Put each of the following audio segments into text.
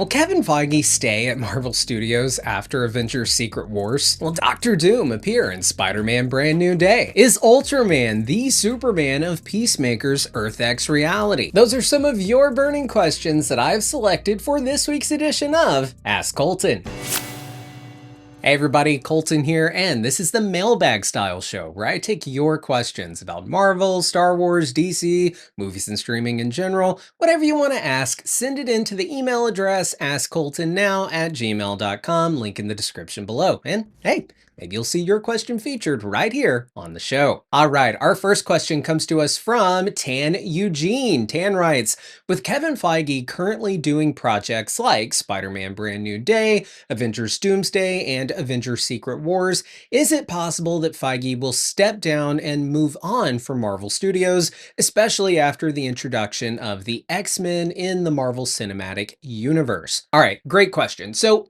Will Kevin Feige stay at Marvel Studios after Avengers Secret Wars? Will Doctor Doom appear in Spider-Man Brand New Day? Is Ultraman the Superman of Peacemaker's Earth X reality? Those are some of your burning questions that I've selected for this week's edition of Ask Colton. Hey everybody, Colton here, and this is the mailbag style show where I take your questions about Marvel, Star Wars, DC, movies and streaming in general. Whatever you want to ask, send it in to the email address AskColtonNow@gmail.com, link in the description below. And hey, maybe you'll see your question featured right here on the show. All right, our first question comes to us from Tan Eugene. Tan writes, with Kevin Feige currently doing projects like Spider-Man Brand New Day, Avengers Doomsday, and Avengers Secret Wars, is it possible that Feige will step down and move on from Marvel Studios, especially after the introduction of the X-Men in the Marvel Cinematic Universe? All right, great question. So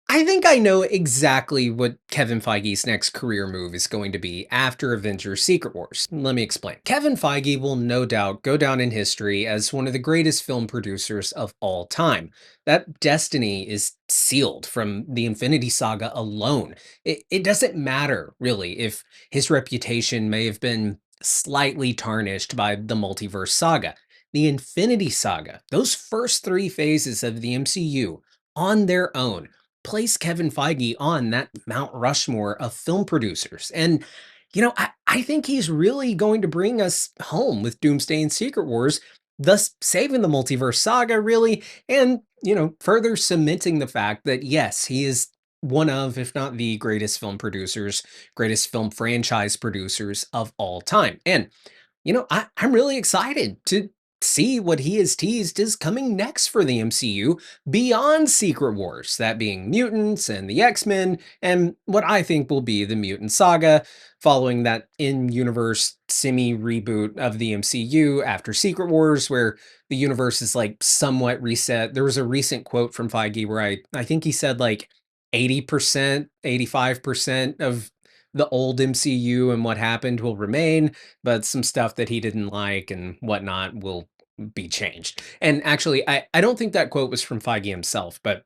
I think I know exactly what Kevin Feige's next career move is going to be after Avengers Secret Wars. Let me explain. Kevin Feige will no doubt go down in history as one of the greatest film producers of all time. That destiny is sealed from the Infinity Saga alone. It doesn't matter, really, if his reputation may have been slightly tarnished by the multiverse saga. The Infinity Saga, those first three phases of the MCU, on their own, place Kevin Feige on that Mount Rushmore of film producers. And, I think he's really going to bring us home with Doomsday and Secret Wars, thus saving the multiverse saga, really, and, further cementing the fact that, yes, he is one of, if not the greatest film producers, greatest film franchise producers of all time. And I'm really excited to see what he has teased is coming next for the MCU beyond Secret Wars, that being mutants and the X-Men, and what I think will be the Mutant Saga, following that in-universe semi-reboot of the MCU after Secret Wars, where the universe is like somewhat reset. There was a recent quote from Feige where I think he said like 80%, 85% of the old MCU and what happened will remain, but some stuff that he didn't like and whatnot will be changed. And actually, I don't think that quote was from Feige himself, but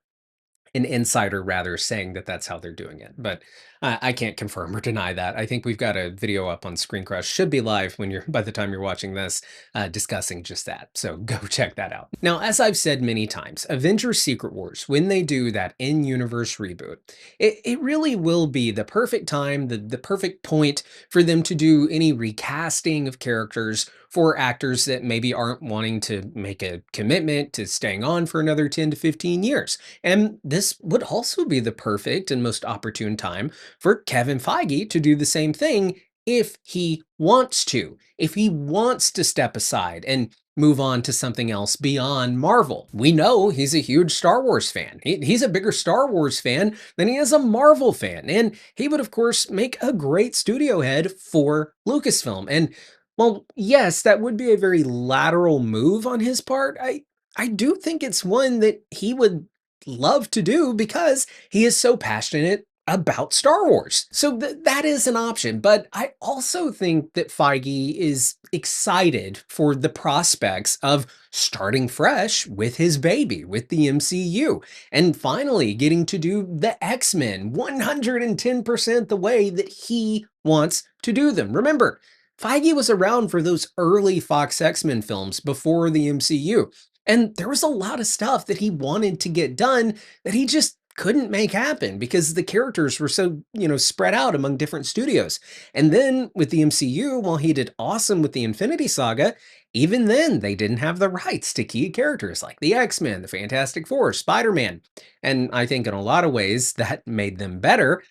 an insider rather saying that that's how they're doing it. But I can't confirm or deny that. I think we've got a video up on Screen Crush, should be live when by the time you're watching this, discussing just that. So go check that out. Now, as I've said many times, Avengers Secret Wars, when they do that in-universe reboot, it really will be the perfect time, the perfect point for them to do any recasting of characters for actors that maybe aren't wanting to make a commitment to staying on for another 10 to 15 years. And this would also be the perfect and most opportune time for Kevin Feige to do the same thing if he wants to, if he wants to step aside and move on to something else beyond Marvel. We know he's a huge Star Wars fan. He's a bigger Star Wars fan than he is a Marvel fan. And he would, of course, make a great studio head for Lucasfilm. And well, yes, that would be a very lateral move on his part. I do think it's one that he would love to do because he is so passionate about Star Wars. So that is an option. But I also think that Feige is excited for the prospects of starting fresh with his baby, with the MCU, and finally getting to do the X-Men 110% the way that he wants to do them. Remember, Feige was around for those early Fox X-Men films before the MCU. And there was a lot of stuff that he wanted to get done that he just couldn't make happen because the characters were so, spread out among different studios. And then with the MCU, while he did awesome with the Infinity Saga, even then they didn't have the rights to key characters like the X-Men, the Fantastic Four, Spider-Man. And I think in a lot of ways that made them better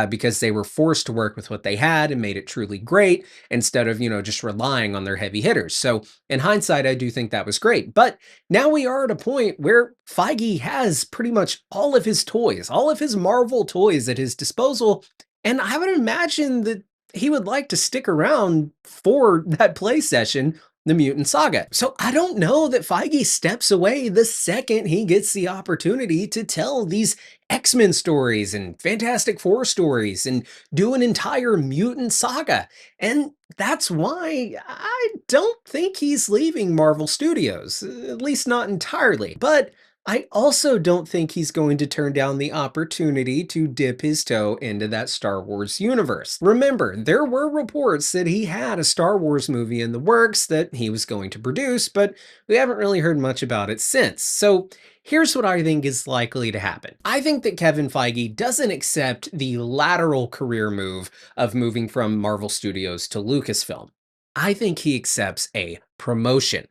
because they were forced to work with what they had and made it truly great instead of, just relying on their heavy hitters. So in hindsight, I do think that was great. But now we are at a point where Feige has pretty much all of his toys, all of his Marvel toys at his disposal. And I would imagine that he would like to stick around for that play session, the Mutant Saga. So I don't know that Feige steps away the second he gets the opportunity to tell these X-Men stories and Fantastic Four stories and do an entire Mutant Saga. And that's why I don't think he's leaving Marvel Studios, at least not entirely. But I also don't think he's going to turn down the opportunity to dip his toe into that Star Wars universe. Remember, there were reports that he had a Star Wars movie in the works that he was going to produce, but we haven't really heard much about it since. So here's what I think is likely to happen. I think that Kevin Feige doesn't accept the lateral career move of moving from Marvel Studios to Lucasfilm. I think he accepts a promotion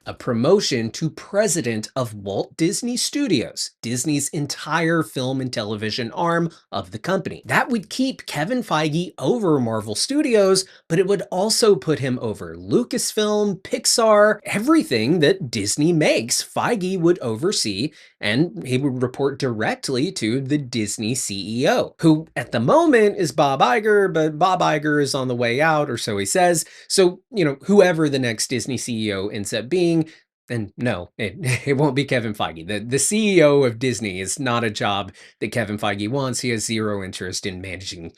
to president of Walt Disney Studios, Disney's entire film and television arm of the company. That would keep Kevin Feige over Marvel Studios, but it would also put him over Lucasfilm, Pixar, everything that Disney makes. Feige would oversee, and he would report directly to the Disney CEO, who at the moment is Bob Iger, but Bob Iger is on the way out, or so he says. So, whoever the next Disney CEO ends up being, then no, it won't be Kevin Feige. The CEO of Disney is not a job that Kevin Feige wants. He has zero interest in managing,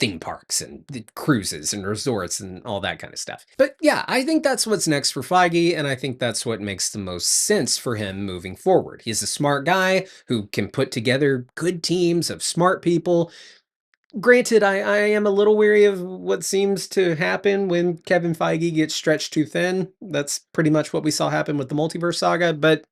theme parks and the cruises and resorts and all that kind of stuff. But yeah, I think that's what's next for Feige, and I think that's what makes the most sense for him moving forward. He's a smart guy who can put together good teams of smart people. Granted, I am a little weary of what seems to happen when Kevin Feige gets stretched too thin. That's pretty much what we saw happen with the Multiverse Saga, but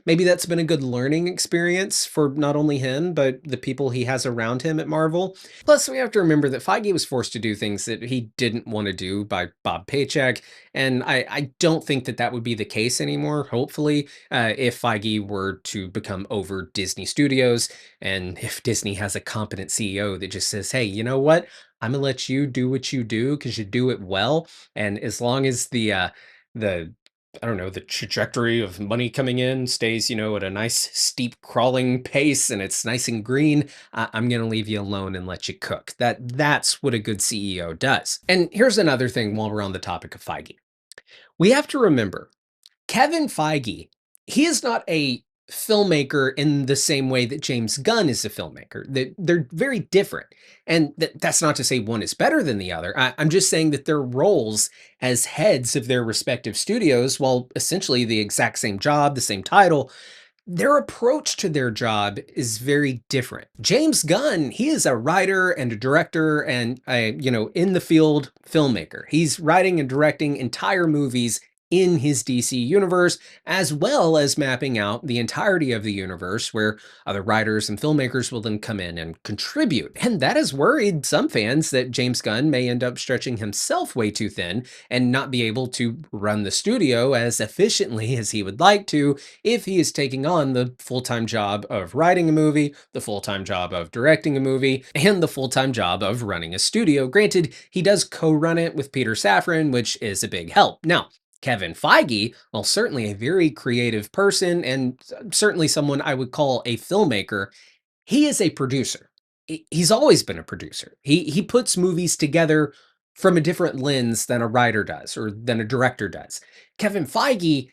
maybe that's been a good learning experience for not only him, but the people he has around him at Marvel. Plus, we have to remember that Feige was forced to do things that he didn't want to do by Bob Paycheck, and I don't think that that would be the case anymore, hopefully, if Feige were to become over Disney Studios. And if Disney has a competent CEO that just says, hey, you know what? I'm gonna let you do what you do because you do it well. And as long as the I don't know, the trajectory of money coming in stays, at a nice steep crawling pace and it's nice and green, I'm gonna leave you alone and let you cook. That's what a good CEO does. And here's another thing while we're on the topic of Feige. We have to remember Kevin Feige, he is not a filmmaker in the same way that James Gunn is a filmmaker. They're very different. And that's not to say one is better than the other. I'm just saying that their roles as heads of their respective studios, while essentially the exact same job, the same title, their approach to their job is very different. James Gunn, he is a writer and a director and a, in the field filmmaker. He's writing and directing entire movies in his DC universe, as well as mapping out the entirety of the universe where other writers and filmmakers will then come in and contribute. And that has worried some fans that James Gunn may end up stretching himself way too thin and not be able to run the studio as efficiently as he would like to if he is taking on the full-time job of writing a movie, the full-time job of directing a movie, and the full-time job of running a studio. Granted, he does co-run it with Peter Safran, which is a big help. Now, Kevin Feige, while certainly a very creative person and certainly someone I would call a filmmaker, he is a producer. He's always been a producer. He puts movies together from a different lens than a writer does or than a director does. Kevin Feige,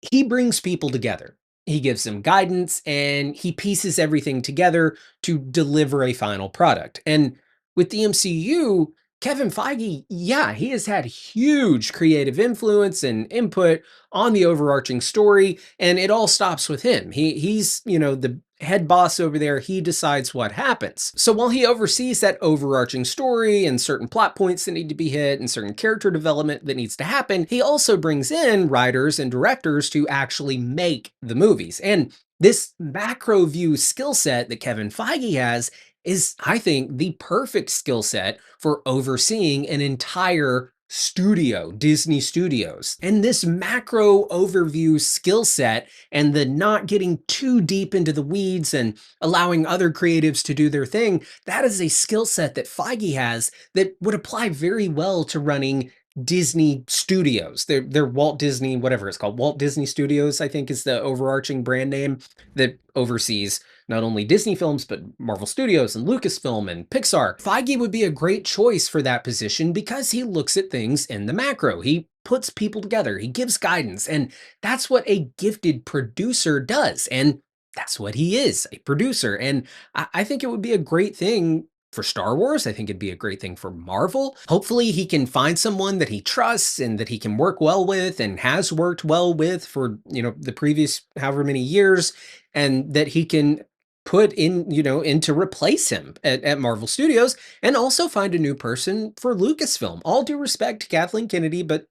he brings people together. He gives them guidance and he pieces everything together to deliver a final product. And with the MCU, Kevin Feige, yeah, he has had huge creative influence and input on the overarching story, and it all stops with him. He's, the head boss over there. He decides what happens. So while he oversees that overarching story and certain plot points that need to be hit and certain character development that needs to happen, he also brings in writers and directors to actually make the movies. And this macro view skill set that Kevin Feige has is, I think, the perfect skill set for overseeing an entire studio, Disney Studios. And this macro overview skill set and the not getting too deep into the weeds and allowing other creatives to do their thing, that is a skill set that Feige has that would apply very well to running Disney Studios. They're Walt Disney, whatever it's called. Walt Disney Studios, I think, is the overarching brand name that oversees not only Disney films, but Marvel Studios and Lucasfilm and Pixar. Feige would be a great choice for that position because he looks at things in the macro. He puts people together, he gives guidance, and that's what a gifted producer does. And that's what he is, a producer. And I think it would be a great thing for Star Wars. I think it'd be a great thing for Marvel. Hopefully he can find someone that he trusts and that he can work well with and has worked well with for, the previous however many years, and that he can put in to replace him at Marvel Studios, and also find a new person for Lucasfilm. All due respect to Kathleen Kennedy, but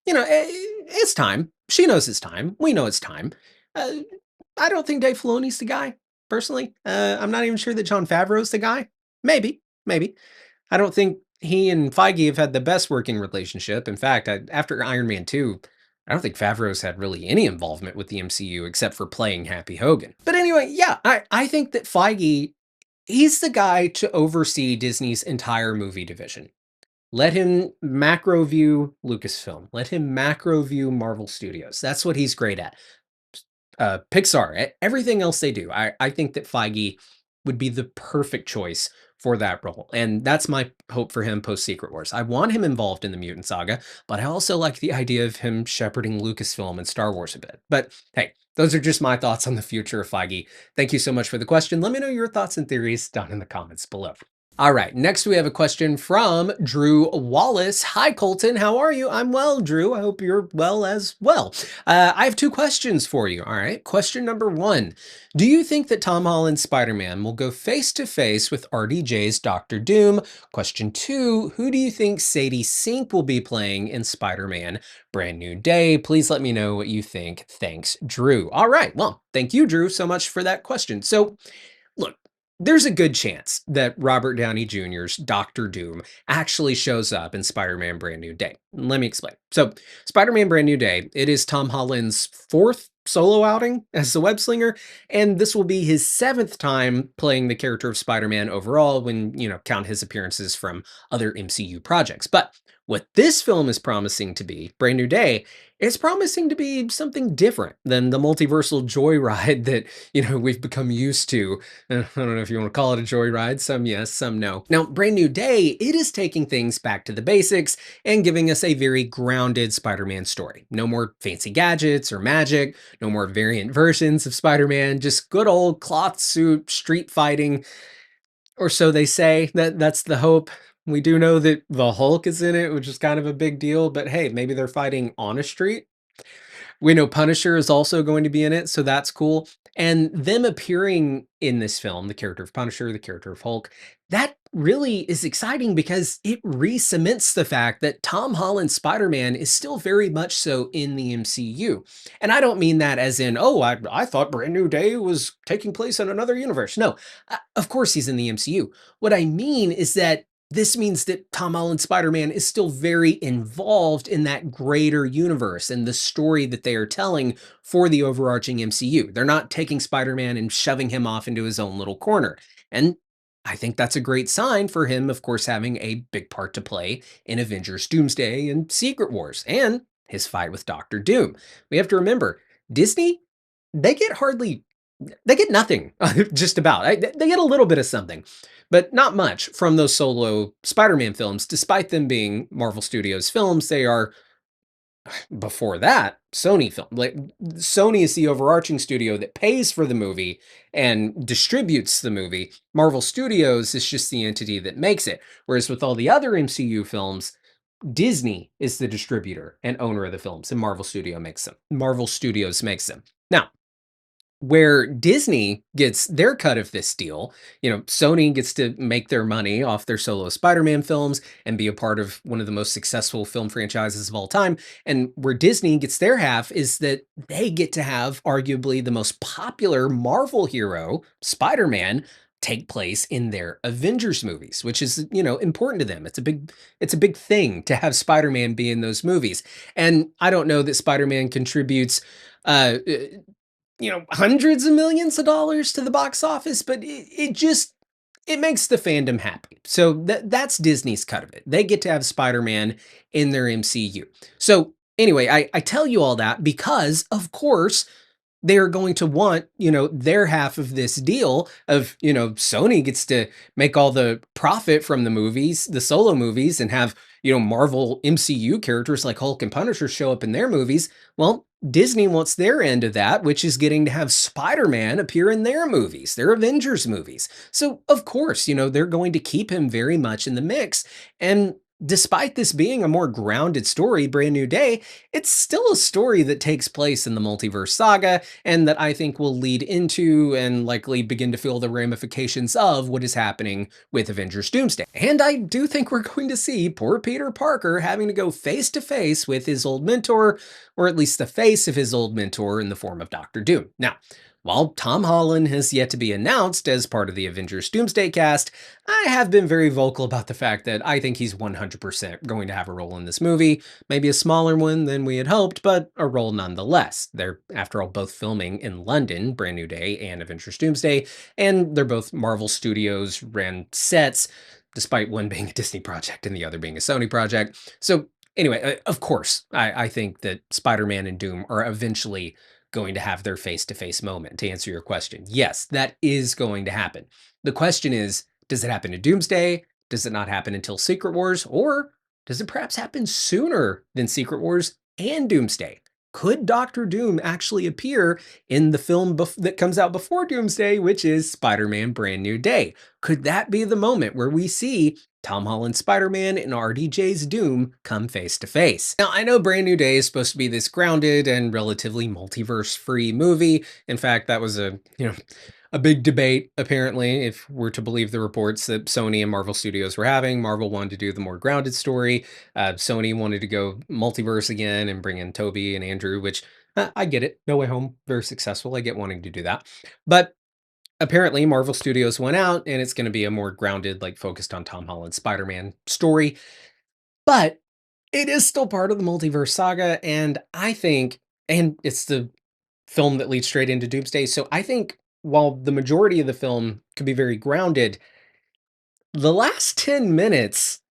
it's time. She knows it's time. We know it's time. Uh, I don't think Dave Filoni's the guy, personally. I'm not even sure that Jon Favreau's the guy. Maybe, maybe. I don't think he and Feige have had the best working relationship. In fact, after Iron Man 2, I don't think Favreau's had really any involvement with the MCU except for playing Happy Hogan. But anyway, yeah, I think that Feige, he's the guy to oversee Disney's entire movie division. Let him macro view Lucasfilm. Let him macro view Marvel Studios. That's what he's great at. Pixar, everything else they do. I think that Feige would be the perfect choice for that role. And that's my hope for him post Secret Wars. I want him involved in the Mutant Saga, but I also like the idea of him shepherding Lucasfilm and Star Wars a bit. But hey, those are just my thoughts on the future of Feige. Thank you so much for the question. Let me know your thoughts and theories down in the comments below. All right, next we have a question from Drew Wallace. Hi, Colton. How are you? I'm well, Drew. I hope you're well as well. I have two questions for you. All right. Question number one. Do you think that Tom Holland's Spider-Man will go face to face with RDJ's Doctor Doom? Question two. Who do you think Sadie Sink will be playing in Spider-Man Brand New Day? Please let me know what you think. Thanks, Drew. All right. Well, thank you, Drew, so much for that question. So, look, there's a good chance that Robert Downey Jr.'s Doctor Doom actually shows up in Spider-Man Brand New Day. Let me explain. So, Spider-Man Brand New Day, it is Tom Holland's fourth solo outing as the web slinger, and this will be his seventh time playing the character of Spider-Man overall when, count his appearances from other MCU projects. But what this film is promising to be, Brand New Day, it's promising to be something different than the multiversal joyride that, we've become used to. I don't know if you want to call it a joyride. Some yes, some no. Now, Brand New Day, it is taking things back to the basics and giving us a very grounded Spider-Man story. No more fancy gadgets or magic, no more variant versions of Spider-Man, just good old cloth suit street fighting, or so they say. That's the hope. We do know that the Hulk is in it, which is kind of a big deal, but hey, maybe they're fighting on a street. We know Punisher is also going to be in it, so that's cool. And them appearing in this film, the character of Punisher, the character of Hulk, that really is exciting because it re-cements the fact that Tom Holland's Spider-Man is still very much so in the MCU. And I don't mean that as in, oh, I thought Brand New Day was taking place in another universe. No, of course he's in the MCU. What I mean is that this means that Tom Holland's Spider-Man is still very involved in that greater universe and the story that they are telling for the overarching MCU. They're not taking Spider-Man and shoving him off into his own little corner. And I think that's a great sign for him, of course, having a big part to play in Avengers Doomsday and Secret Wars and his fight with Doctor Doom. We have to remember, Disney, they get nothing, just about. They get a little bit of something, but not much from those solo Spider-Man films. Despite them being Marvel Studios films, they are, before that, Sony film. Like, Sony is the overarching studio that pays for the movie and distributes the movie. Marvel Studios is just the entity that makes it. Whereas with all the other MCU films, Disney is the distributor and owner of the films, and Marvel Studios makes them. Now, where Disney gets their cut of this deal, Sony gets to make their money off their solo Spider-Man films and be a part of one of the most successful film franchises of all time. And where Disney gets their half is that they get to have arguably the most popular Marvel hero, Spider-Man, take place in their Avengers movies, which is, important to them. It's a big thing to have Spider-Man be in those movies. And I don't know that Spider-Man contributes hundreds of millions of dollars to the box office, but it makes the fandom happy. So that's Disney's cut of it. They get to have Spider-Man in their MCU. So anyway, I tell you all that because, of course, they're going to want, their half of this deal of, Sony gets to make all the profit from the movies, the solo movies, and have, Marvel MCU characters like Hulk and Punisher show up in their movies. Well, Disney wants their end of that, which is getting to have Spider-Man appear in their movies, their Avengers movies. So, of course, they're going to keep him very much in the mix. And despite this being a more grounded story, Brand New Day, it's still a story that takes place in the multiverse saga and that I think will lead into and likely begin to feel the ramifications of what is happening with Avengers Doomsday. And I do think we're going to see poor Peter Parker having to go face to face with his old mentor, or at least the face of his old mentor in the form of Doctor Doom. Now, while Tom Holland has yet to be announced as part of the Avengers Doomsday cast, I have been very vocal about the fact that I think he's 100% going to have a role in this movie. Maybe a smaller one than we had hoped, but a role nonetheless. They're, after all, both filming in London, Brand New Day and Avengers Doomsday, and they're both Marvel Studios ran sets, despite one being a Disney project and the other being a Sony project. So anyway, of course, I think that Spider-Man and Doom are eventually going to have their face-to-face moment, to answer your question. Yes, that is going to happen. The question is, does it happen in Doomsday? Does it not happen until Secret Wars? Or does it perhaps happen sooner than Secret Wars and Doomsday? Could Doctor Doom actually appear in the film that comes out before Doomsday, which is Spider-Man Brand New Day? Could that be the moment where we see Tom Holland's Spider-Man and RDJ's Doom come face to face? Now, I know Brand New Day is supposed to be this grounded and relatively multiverse-free movie. In fact, that was a big debate, apparently, if we're to believe the reports that Sony and Marvel Studios were having. Marvel wanted to do the more grounded story. Sony wanted to go multiverse again and bring in Toby and Andrew, which I get it. No Way Home, very successful. I get wanting to do that. But apparently, Marvel Studios went out and it's going to be a more grounded, like focused on Tom Holland's Spider-Man story. But it is still part of the multiverse saga. And I think, and it's the film that leads straight into Doomsday. So I think while the majority of the film could be very grounded, the last 10 minutes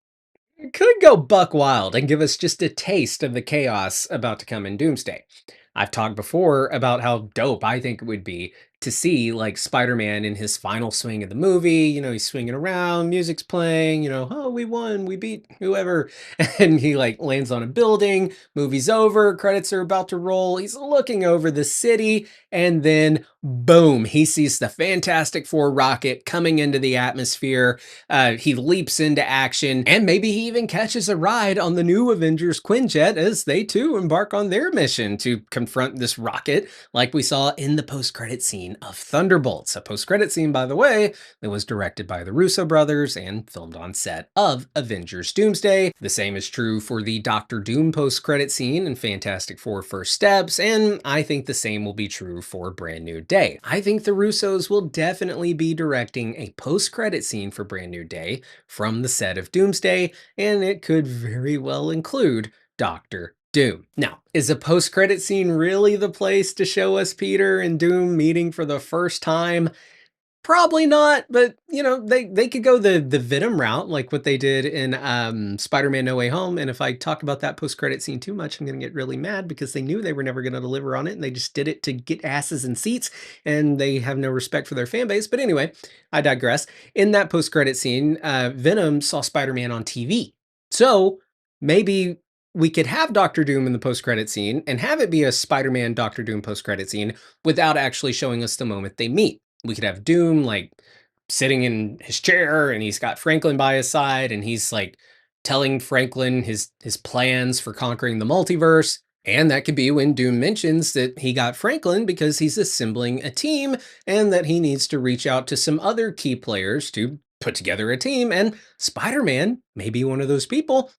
could go buck wild and give us just a taste of the chaos about to come in Doomsday. I've talked before about how dope I think it would be to see like Spider-Man in his final swing of the movie. He's swinging around, music's playing, oh, we won, we beat whoever. And he like lands on a building, movie's over, credits are about to roll. He's looking over the city, and then boom, he sees the Fantastic Four rocket coming into the atmosphere. He leaps into action, and maybe he even catches a ride on the new Avengers Quinjet as they too embark on their mission to confront this rocket, like we saw in the post-credit scene of Thunderbolts. A post-credit scene, by the way, that was directed by the Russo brothers and filmed on set of Avengers Doomsday. The same is true for the Doctor Doom post-credit scene in Fantastic Four First Steps, and I think the same will be true for Brand New Day. I think the Russos will definitely be directing a post-credit scene for Brand New Day from the set of Doomsday, and it could very well include Doctor Doom. Now, is a post-credit scene really the place to show us Peter and Doom meeting for the first time? Probably not, but they could go the Venom route, like what they did in Spider-Man No Way Home. And if I talk about that post-credit scene too much, I'm gonna get really mad because they knew they were never gonna deliver on it, and they just did it to get asses in seats, and they have no respect for their fan base. But anyway, I digress. In that post-credit scene, Venom saw Spider-Man on TV. So maybe we could have Doctor Doom in the post-credit scene and have it be a Spider-Man Doctor Doom post-credit scene without actually showing us the moment they meet. We could have Doom like sitting in his chair and he's got Franklin by his side and he's like telling Franklin his plans for conquering the multiverse. And that could be when Doom mentions that he got Franklin because he's assembling a team and that he needs to reach out to some other key players to put together a team. And Spider-Man may be one of those people,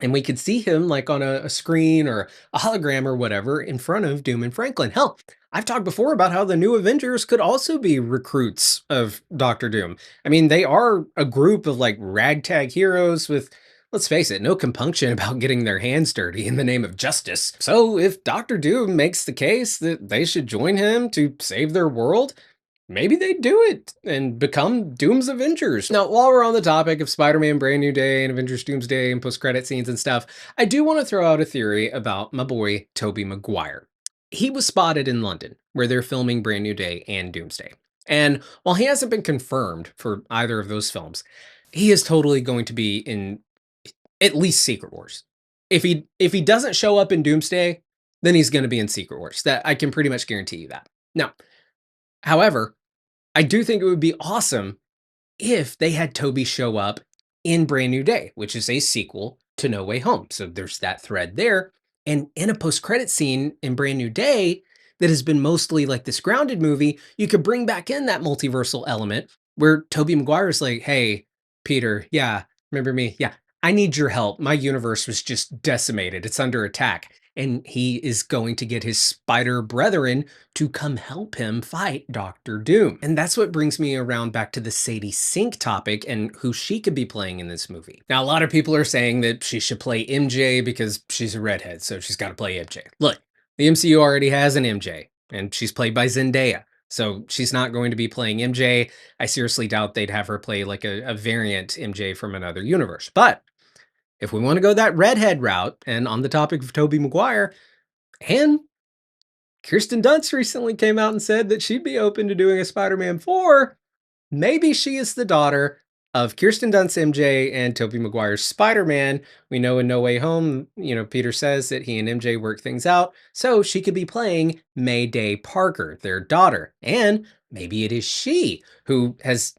and we could see him like on a screen or a hologram or whatever in front of Doom and Franklin. Hell, I've talked before about how the new Avengers could also be recruits of Doctor Doom. I mean, they are a group of like ragtag heroes with, let's face it, no compunction about getting their hands dirty in the name of justice. So if Doctor Doom makes the case that they should join him to save their world, maybe they do it and become Doom's Avengers. Now, while we're on the topic of Spider-Man Brand New Day and Avengers Doomsday and post-credit scenes and stuff, I do want to throw out a theory about my boy, Tobey Maguire. He was spotted in London, where they're filming Brand New Day and Doomsday. And while he hasn't been confirmed for either of those films, he is totally going to be in at least Secret Wars. If he doesn't show up in Doomsday, then he's going to be in Secret Wars. That I can pretty much guarantee you that. Now, however, I do think it would be awesome if they had Toby show up in Brand New Day, which is a sequel to No Way Home. So there's that thread there. And in a post-credit scene in Brand New Day that has been mostly like this grounded movie, you could bring back in that multiversal element where Tobey Maguire's like, hey, Peter, yeah, remember me? Yeah, I need your help. My universe was just decimated. It's under attack. And he is going to get his spider brethren to come help him fight Doctor Doom. And that's what brings me around back to the Sadie Sink topic and who she could be playing in this movie. Now, a lot of people are saying that she should play MJ because she's a redhead, so she's got to play MJ. Look, the MCU already has an MJ, and she's played by Zendaya. So she's not going to be playing MJ. I seriously doubt they'd have her play like a variant MJ from another universe. But if we want to go that redhead route, and on the topic of Tobey Maguire, and Kirsten Dunst recently came out and said that she'd be open to doing a Spider-Man 4. Maybe she is the daughter of Kirsten Dunst MJ and Tobey Maguire's Spider-Man. We know in No Way Home, Peter says that he and MJ work things out, so she could be playing Mayday Parker, their daughter. And maybe it is she who has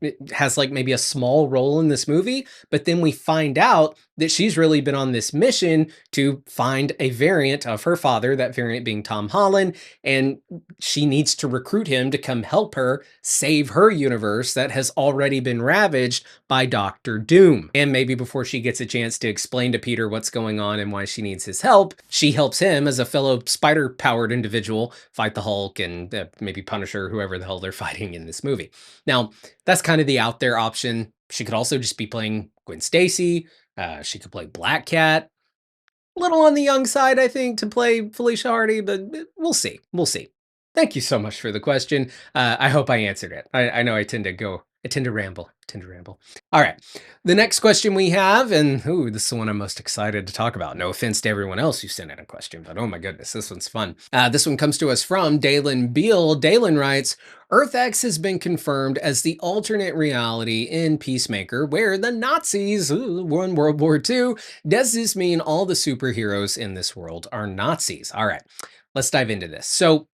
like maybe a small role in this movie, but then we find out that she's really been on this mission to find a variant of her father, that variant being Tom Holland, and she needs to recruit him to come help her save her universe that has already been ravaged by Doctor Doom. And maybe before she gets a chance to explain to Peter what's going on and why she needs his help, she helps him as a fellow spider-powered individual fight the Hulk and maybe Punisher, whoever the hell they're fighting in this movie. Now, that's kind of the out there option. She could also just be playing Gwen Stacy. She could play Black Cat. A little on the young side, I think, to play Felicia Hardy, but we'll see. We'll see. Thank you so much for the question. I hope I answered it. I know I tend to ramble. All right. The next question we have, and this is the one I'm most excited to talk about. No offense to everyone else who sent in a question, but oh my goodness, this one's fun. This one comes to us from Dalen Beal. Dalen writes, Earth X has been confirmed as the alternate reality in Peacemaker, where the Nazis won World War II. Does this mean all the superheroes in this world are Nazis? All right, let's dive into this. So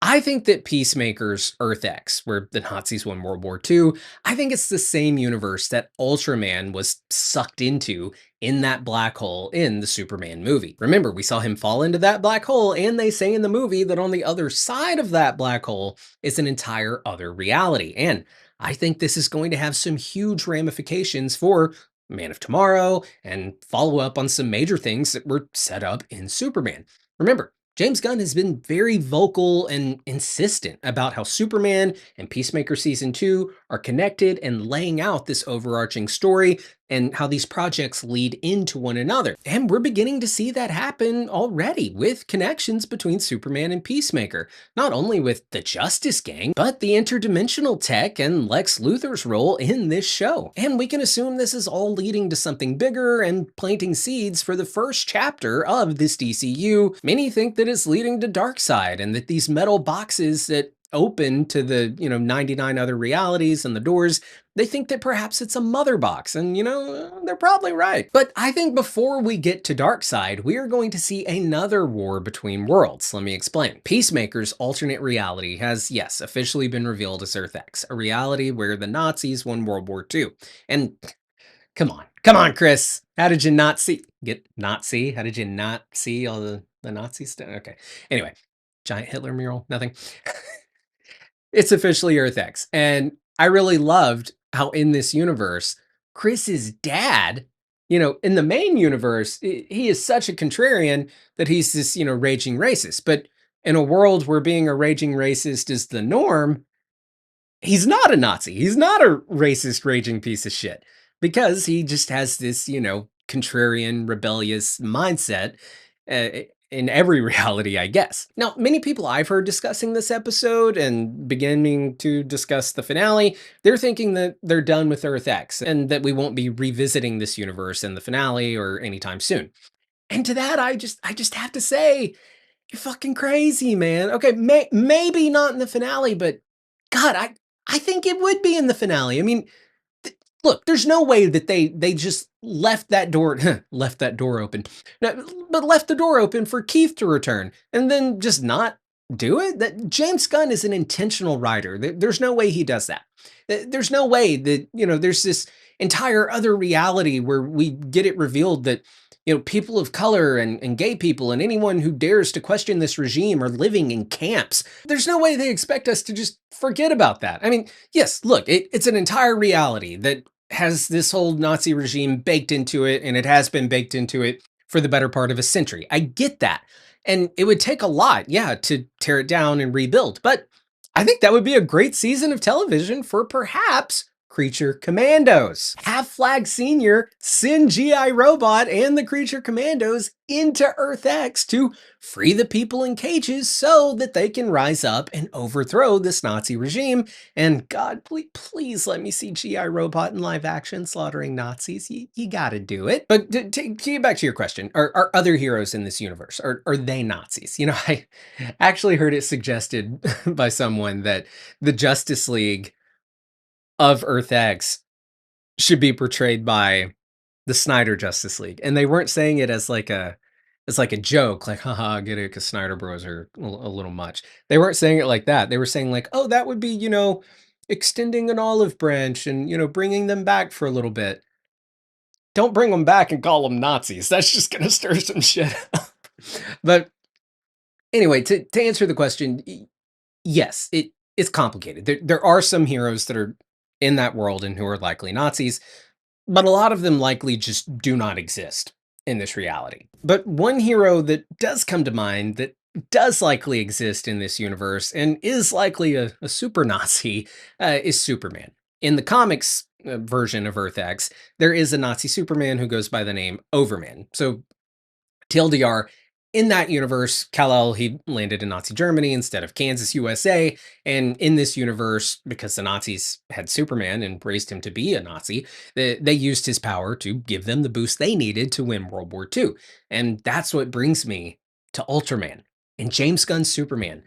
I think that Peacemaker's Earth X, where the Nazis won World War II, I think it's the same universe that Ultraman was sucked into in that black hole in the Superman movie. Remember, we saw him fall into that black hole, and they say in the movie that on the other side of that black hole is an entire other reality. And I think this is going to have some huge ramifications for Man of Tomorrow and follow up on some major things that were set up in Superman. Remember, James Gunn has been very vocal and insistent about how Superman and Peacemaker Season 2 are connected and laying out this overarching story and how these projects lead into one another. And we're beginning to see that happen already with connections between Superman and Peacemaker, not only with the Justice Gang, but the interdimensional tech and Lex Luthor's role in this show. And we can assume this is all leading to something bigger and planting seeds for the first chapter of this DCU. Many think that it's leading to Darkseid and that these metal boxes that open to the 99 other realities and the doors, they think that perhaps it's a mother box, and they're probably right. But I think before we get to Darkseid, we are going to see another war between worlds. Let me explain. Peacemaker's alternate reality has, yes, officially been revealed as Earth X, a reality where the Nazis won World War II. And come on, Chris. How did you not see How did you not see all the Nazi stuff? Okay. Anyway, giant Hitler mural, nothing. It's officially Earth X. And I really loved how in this universe, Chris's dad, in the main universe, he is such a contrarian that he's this, raging racist. But in a world where being a raging racist is the norm, he's not a Nazi. He's not a racist, raging piece of shit because he just has this, contrarian, rebellious mindset. In every reality, I guess. Now, many people I've heard discussing this episode and beginning to discuss the finale, they're thinking that they're done with Earth X and that we won't be revisiting this universe in the finale or anytime soon. And to that, I just have to say, you're fucking crazy, man. Okay, maybe not in the finale, but God, I think it would be in the finale. I mean, look, there's no way that they just left that door left that door open. No, but left the door open for Keith to return and then just not do it. That James Gunn is an intentional writer. There's no way he does that. There's no way that, there's this entire other reality where we get it revealed that people of color and gay people and anyone who dares to question this regime are living in camps. There's no way they expect us to just forget about that. I mean, yes, look, it's an entire reality that has this whole Nazi regime baked into it, and it has been baked into it for the better part of a century. I get that. And it would take a lot, yeah, to tear it down and rebuild. But I think that would be a great season of television for perhaps Creature Commandos. Have Flag Sr. send G.I. Robot and the Creature Commandos into Earth X to free the people in cages so that they can rise up and overthrow this Nazi regime. And God, please let me see G.I. Robot in live action slaughtering Nazis. You gotta do it. But to get back to your question, are other heroes in this universe, are they Nazis? I actually heard it suggested by someone that the Justice League of Earth X should be portrayed by the Snyder Justice League. And they weren't saying it as like a joke, like, haha, get it, because Snyder Bros are a little much. They weren't saying it like that. They were saying like, oh, that would be, extending an olive branch and, bringing them back for a little bit. Don't bring them back and call them Nazis. That's just going to stir some shit up. But anyway, to answer the question, yes, it's complicated. There are some heroes that are in that world and who are likely Nazis, but a lot of them likely just do not exist in this reality. But one hero that does come to mind that does likely exist in this universe and is likely a super Nazi is Superman. In the comics version of Earth X, there is a Nazi Superman who goes by the name Overman. So TLDR, in that universe, Kal-El, he landed in Nazi Germany instead of Kansas, USA. And in this universe, because the Nazis had Superman and raised him to be a Nazi, they used his power to give them the boost they needed to win World War II. And that's what brings me to Ultraman and James Gunn's Superman.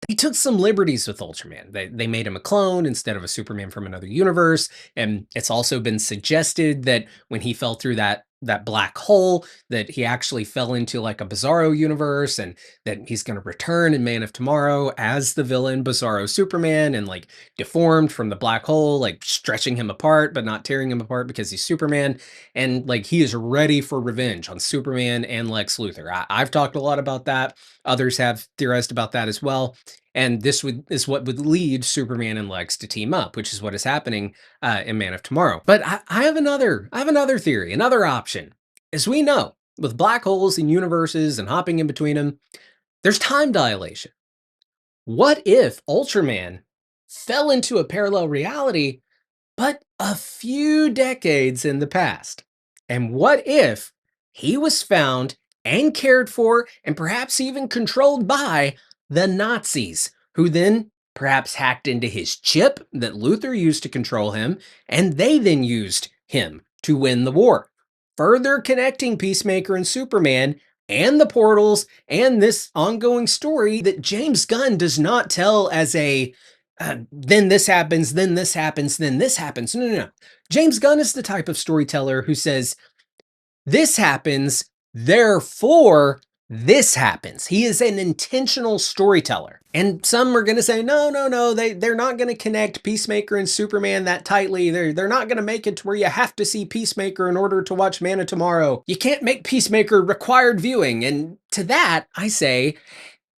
They took some liberties with Ultraman. They made him a clone instead of a Superman from another universe. And it's also been suggested that when he fell through that black hole, that he actually fell into like a Bizarro universe, and that he's going to return in Man of Tomorrow as the villain Bizarro Superman, and like deformed from the black hole, like stretching him apart, but not tearing him apart because he's Superman. And like he is ready for revenge on Superman and Lex Luthor. I've talked a lot about that. Others have theorized about that as well. And this is what would lead Superman and Lex to team up, which is what is happening in Man of Tomorrow. But I have another theory, another option. As we know, with black holes and universes and hopping in between them, there's time dilation. What if Ultraman fell into a parallel reality, but a few decades in the past? And what if he was found and cared for and perhaps even controlled by the Nazis, who then perhaps hacked into his chip that Luthor used to control him, and they then used him to win the war, further connecting Peacemaker and Superman and the portals and this ongoing story that James Gunn does not tell as a then this happens, then this happens, then this happens. No. James Gunn is the type of storyteller who says, this happens, therefore this happens. He is an intentional storyteller. And some are going to say, no, they're not going to connect Peacemaker and Superman that tightly. They're not going to make it to where you have to see Peacemaker in order to watch Man of Tomorrow. You can't make Peacemaker required viewing. And to that, I say,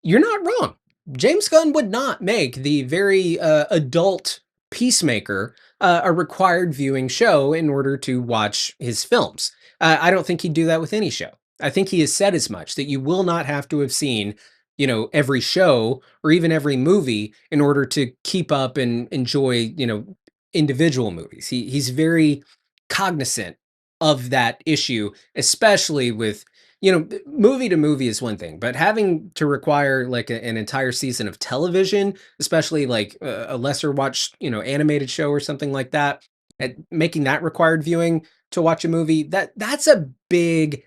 you're not wrong. James Gunn would not make the very adult Peacemaker a required viewing show in order to watch his films. I don't think he'd do that with any show. I think he has said as much, that you will not have to have seen, every show or even every movie in order to keep up and enjoy, individual movies. He's very cognizant of that issue, especially with, movie to movie is one thing, but having to require like an entire season of television, especially like a lesser watched, animated show or something like that, and making that required viewing to watch a movie, that's a big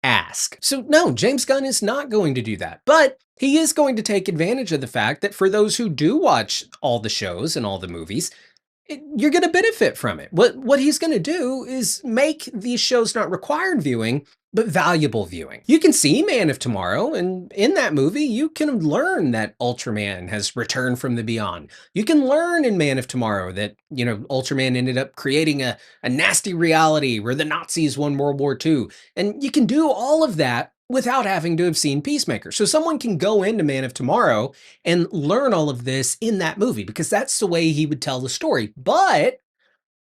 ask. So no, James Gunn is not going to do that, but he is going to take advantage of the fact that for those who do watch all the shows and all the movies, you're going to benefit from it. What he's going to do is make these shows not required viewing, but valuable viewing. You can see Man of Tomorrow, and in that movie, you can learn that Ultraman has returned from the beyond. You can learn in Man of Tomorrow that, Ultraman ended up creating a nasty reality where the Nazis won World War II. And you can do all of that without having to have seen Peacemaker. So someone can go into Man of Tomorrow and learn all of this in that movie because that's the way he would tell the story. But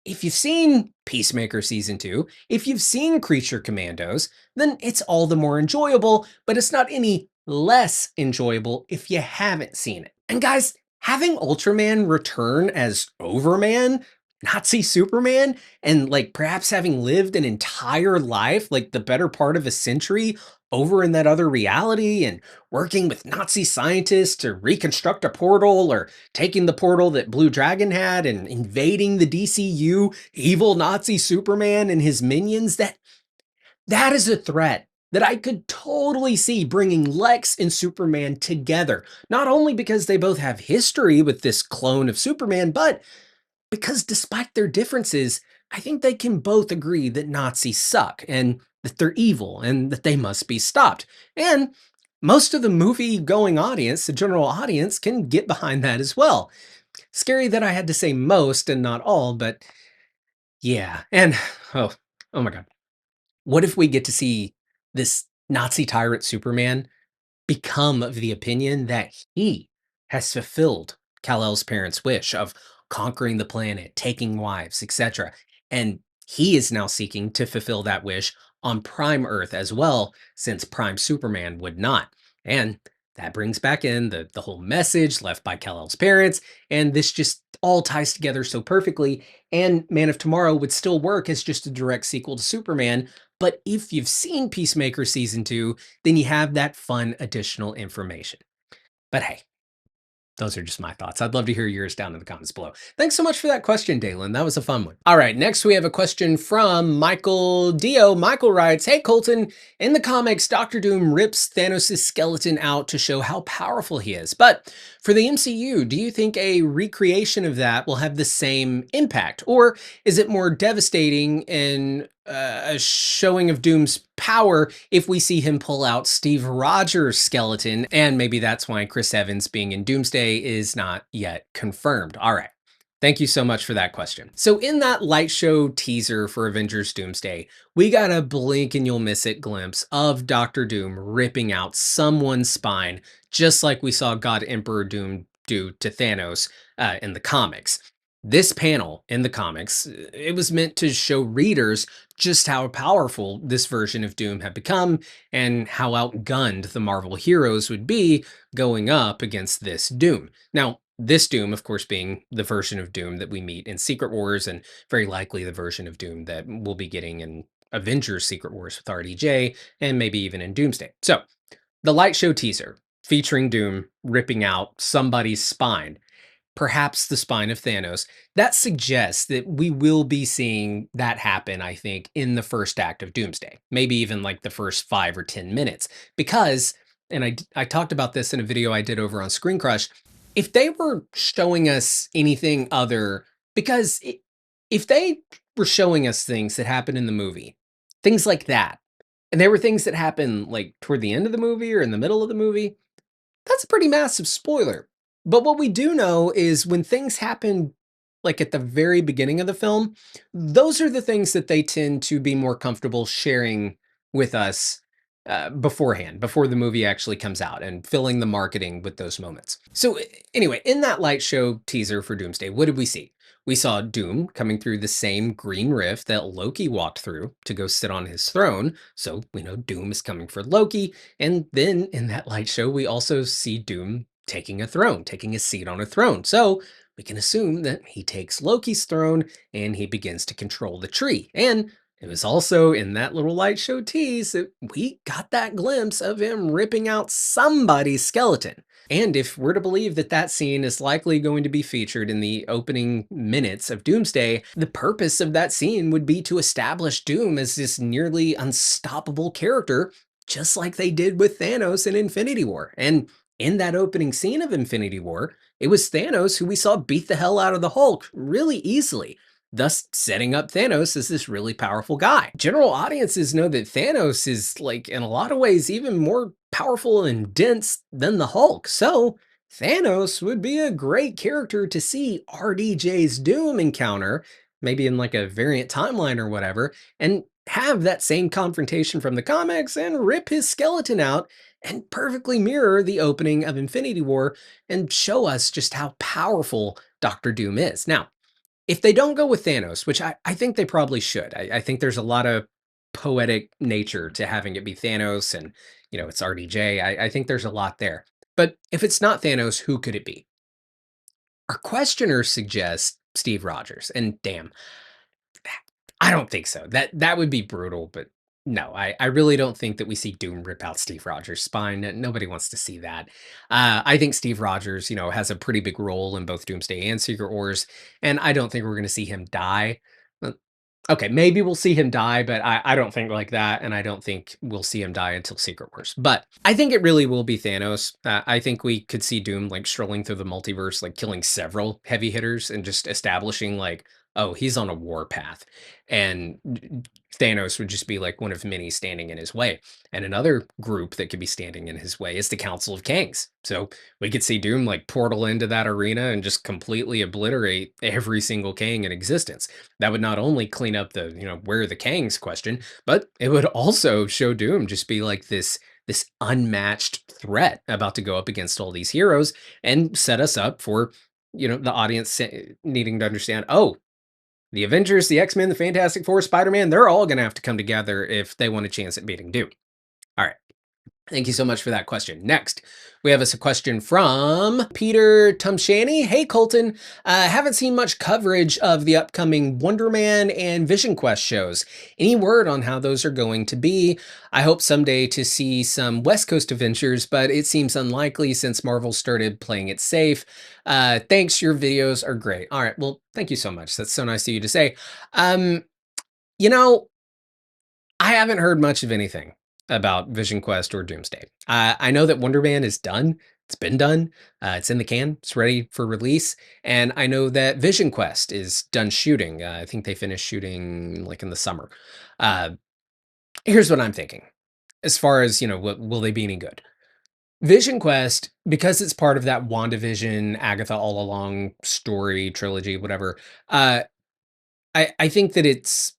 if you've seen Peacemaker season 2, if you've seen Creature Commandos, then it's all the more enjoyable, but it's not any less enjoyable if you haven't seen it. And guys, having Ultraman return as Overman, Nazi Superman, and like perhaps having lived an entire life, like the better part of a century over in that other reality and working with Nazi scientists to reconstruct a portal, or taking the portal that Blue Dragon had and invading the DCU, evil Nazi Superman and his minions, that is a threat that I could totally see bringing Lex and Superman together. Not only because they both have history with this clone of Superman, but because despite their differences, I think they can both agree that Nazis suck and that they're evil and that they must be stopped. And most of the movie going audience, the general audience, can get behind that as well. Scary that I had to say most and not all, but yeah. And oh, oh my God. What if we get to see this Nazi tyrant Superman become of the opinion that he has fulfilled Kal-El's parents' wish of conquering the planet, taking wives, etc. And he is now seeking to fulfill that wish on Prime Earth as well, since Prime Superman would not. And that brings back in the whole message left by Kal-El's parents, and this just all ties together so perfectly. And Man of Tomorrow would still work as just a direct sequel to Superman, but if you've seen Peacemaker season 2, then you have that fun additional information. But hey, those are just my thoughts. I'd love to hear yours down in the comments below. Thanks so much for that question, Dalen. That was a fun one. All right, next we have a question from Michael Dio. Michael writes, "Hey Colton, in the comics, Doctor Doom rips Thanos' skeleton out to show how powerful he is. But for the MCU, do you think a recreation of that will have the same impact? Or is it more devastating in a showing of Doom's power if we see him pull out Steve Rogers' skeleton?" And maybe that's why Chris Evans being in Doomsday is not yet confirmed. All right. Thank you so much for that question. So in that light show teaser for Avengers Doomsday, we got a blink and you'll miss it glimpse of Doctor Doom ripping out someone's spine, just like we saw God Emperor Doom do to Thanos in the comics. This panel in the comics, it was meant to show readers just how powerful this version of Doom had become and how outgunned the Marvel heroes would be going up against this Doom. Now, this Doom, of course, being the version of Doom that we meet in Secret Wars, and very likely the version of Doom that we'll be getting in Avengers Secret Wars with RDJ, and maybe even in Doomsday. So, the light show teaser featuring Doom ripping out somebody's spine, perhaps the spine of Thanos, that suggests that we will be seeing that happen, I think, in the first act of Doomsday, maybe even like the first 5 or 10 minutes. Because, and I talked about this in a video I did over on Screen Crush, if they were showing us anything other, because if they were showing us things that happened in the movie, things like that, and there were things that happen like toward the end of the movie or in the middle of the movie, that's a pretty massive spoiler. But what we do know is when things happen like at the very beginning of the film, those are the things that they tend to be more comfortable sharing with us beforehand, before the movie actually comes out, and filling the marketing with those moments. So anyway, in that light show teaser for Doomsday, what did we see? We saw Doom coming through the same green rift that Loki walked through to go sit on his throne. So we know Doom is coming for Loki. And then in that light show, we also see Doom taking a throne, taking a seat on a throne. So we can assume that he takes Loki's throne and he begins to control the tree. And it was also in that little light show tease that we got that glimpse of him ripping out somebody's skeleton. And if we're to believe that that scene is likely going to be featured in the opening minutes of Doomsday, the purpose of that scene would be to establish Doom as this nearly unstoppable character, just like they did with Thanos in Infinity War. And in that opening scene of Infinity War, it was Thanos who we saw beat the hell out of the Hulk really easily, thus setting up Thanos as this really powerful guy. General audiences know that Thanos is, like, in a lot of ways, even more powerful and dense than the Hulk. So Thanos would be a great character to see RDJ's Doom encounter, maybe in like a variant timeline or whatever, and have that same confrontation from the comics and rip his skeleton out and perfectly mirror the opening of Infinity War and show us just how powerful Doctor Doom is. Now, if they don't go with Thanos, which I think they probably should, I think there's a lot of poetic nature to having it be Thanos and, it's RDJ. I think there's a lot there. But if it's not Thanos, who could it be? Our questioner suggests Steve Rogers. And damn, I don't think so. That would be brutal, but no, I really don't think that we see Doom rip out Steve Rogers' spine. Nobody wants to see that. I think Steve Rogers, has a pretty big role in both Doomsday and Secret Wars, and I don't think we're going to see him die. Uh, Okay, maybe we'll see him die, but I don't think like that, and I don't think we'll see him die until Secret Wars. But I think it really will be Thanos. I think we could see Doom like strolling through the multiverse, like killing several heavy hitters and just establishing like, oh, he's on a war path, and Thanos would just be like one of many standing in his way. And another group that could be standing in his way is the Council of Kangs. So we could see Doom like portal into that arena and just completely obliterate every single Kang in existence. That would not only clean up the, where are the Kangs question, but it would also show Doom just be like this unmatched threat about to go up against all these heroes and set us up for, the audience needing to understand, oh, the Avengers, the X-Men, the Fantastic Four, Spider-Man, they're all going to have to come together if they want a chance at beating Doom. All right. Thank you so much for that question. Next, we have a question from Peter Tumshani. Hey, Colton. Haven't seen much coverage of the upcoming Wonder Man and Vision Quest shows. Any word on how those are going to be? I hope someday to see some West Coast Avengers, but it seems unlikely since Marvel started playing it safe. Thanks. Your videos are great. All right. Well, thank you so much. That's so nice of you to say. You know, I haven't heard much of anything about Vision Quest or Doomsday. I know that Wonder Man is done. It's been done. It's in the can. It's ready for release. And I know that Vision Quest is done shooting. I think they finished shooting like in the summer. Uh, Here's what I'm thinking. As far as, will they be any good? Vision Quest, because it's part of that WandaVision, Agatha All Along story, trilogy, whatever, I think that it's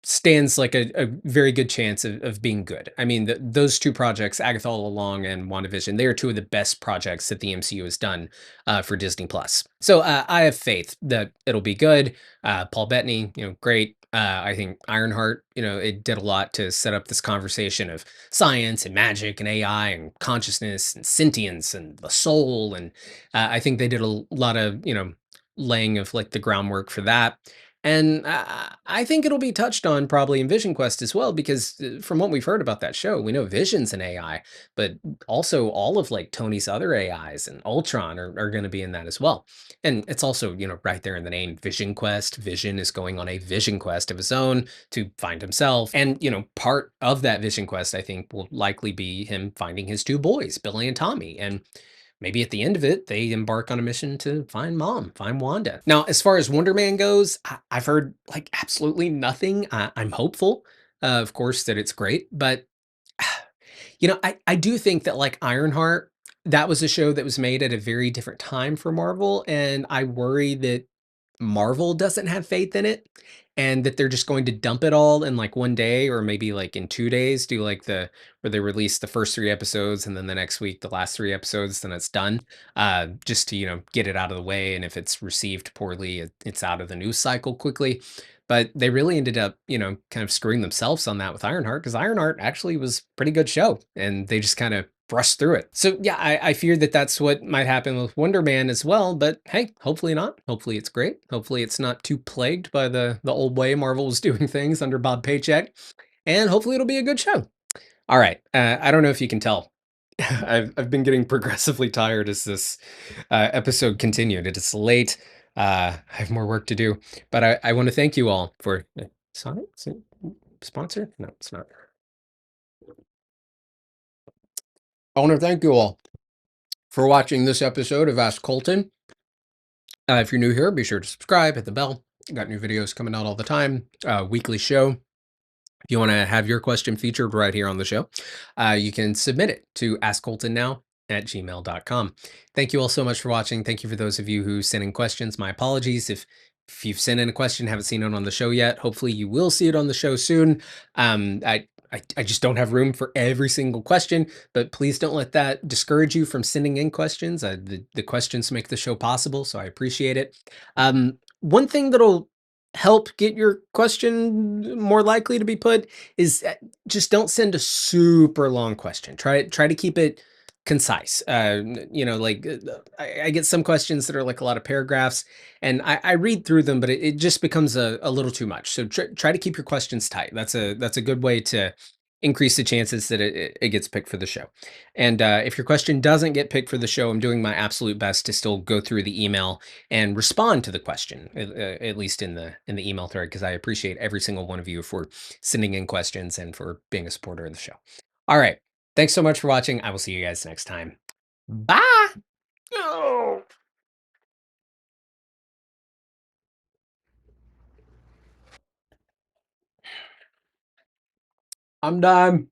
stands like a very good chance of being good. I mean, those two projects, Agatha All Along and WandaVision, they are two of the best projects that the MCU has done for Disney Plus. So I have faith that it'll be good. Paul Bettany, great. I think Ironheart, it did a lot to set up this conversation of science and magic and AI and consciousness and sentience and the soul. And I think they did a lot of, laying of like the groundwork for that. And I think it'll be touched on probably in Vision Quest as well, because from what we've heard about that show, we know Vision's an AI, but also all of like Tony's other AIs and Ultron are going to be in that as well. And it's also, right there in the name, Vision Quest. Vision is going on a Vision Quest of his own to find himself. And, part of that Vision Quest, I think, will likely be him finding his two boys, Billy and Tommy. And maybe at the end of it, they embark on a mission to find mom, find Wanda. Now, as far as Wonder Man goes, I've heard like absolutely nothing. I'm hopeful, of course, that it's great, but I do think that like Ironheart, that was a show that was made at a very different time for Marvel, and I worry that Marvel doesn't have faith in it and that they're just going to dump it all in like one day or maybe like in 2 days, do like where they release the first three episodes and then the next week the last three episodes, then it's done. Just to, get it out of the way. And if it's received poorly, it's out of the news cycle quickly. But they really ended up, kind of screwing themselves on that with Ironheart, because Ironheart actually was a pretty good show and they just kind of brushed through it. So yeah, I fear that that's what might happen with Wonder Man as well. But hey, hopefully not. Hopefully it's great. Hopefully it's not too plagued by the old way Marvel was doing things under Bob Paycheck, and hopefully it'll be a good show. All right, I don't know if you can tell. I've been getting progressively tired as this episode continued. It is late. I have more work to do, but I want to thank you all for Sonic. Is it sponsor? No, it's not. I want to thank you all for watching this episode of Ask Colton. If you're new here, be sure to subscribe, hit the bell. Got new videos coming out all the time. Weekly show. If you want to have your question featured right here on the show, you can submit it to AskColtonNow@gmail.com. Thank you all so much for watching. Thank you for those of you who sent in questions. My apologies if you've sent in a question, haven't seen it on the show yet. Hopefully you will see it on the show soon. I just don't have room for every single question, but please don't let that discourage you from sending in questions. The questions make the show possible, so I appreciate it. One thing that'll help get your question more likely to be put is just don't send a super long question. Try to keep it concise. I get some questions that are like a lot of paragraphs, and I read through them, but it just becomes a little too much. So try to keep your questions tight. That's a good way to increase the chances that it gets picked for the show. And if your question doesn't get picked for the show, I'm doing my absolute best to still go through the email and respond to the question, at least in the email thread, because I appreciate every single one of you for sending in questions and for being a supporter of the show. All right. Thanks so much for watching. I will see you guys next time. Bye. Oh, I'm done.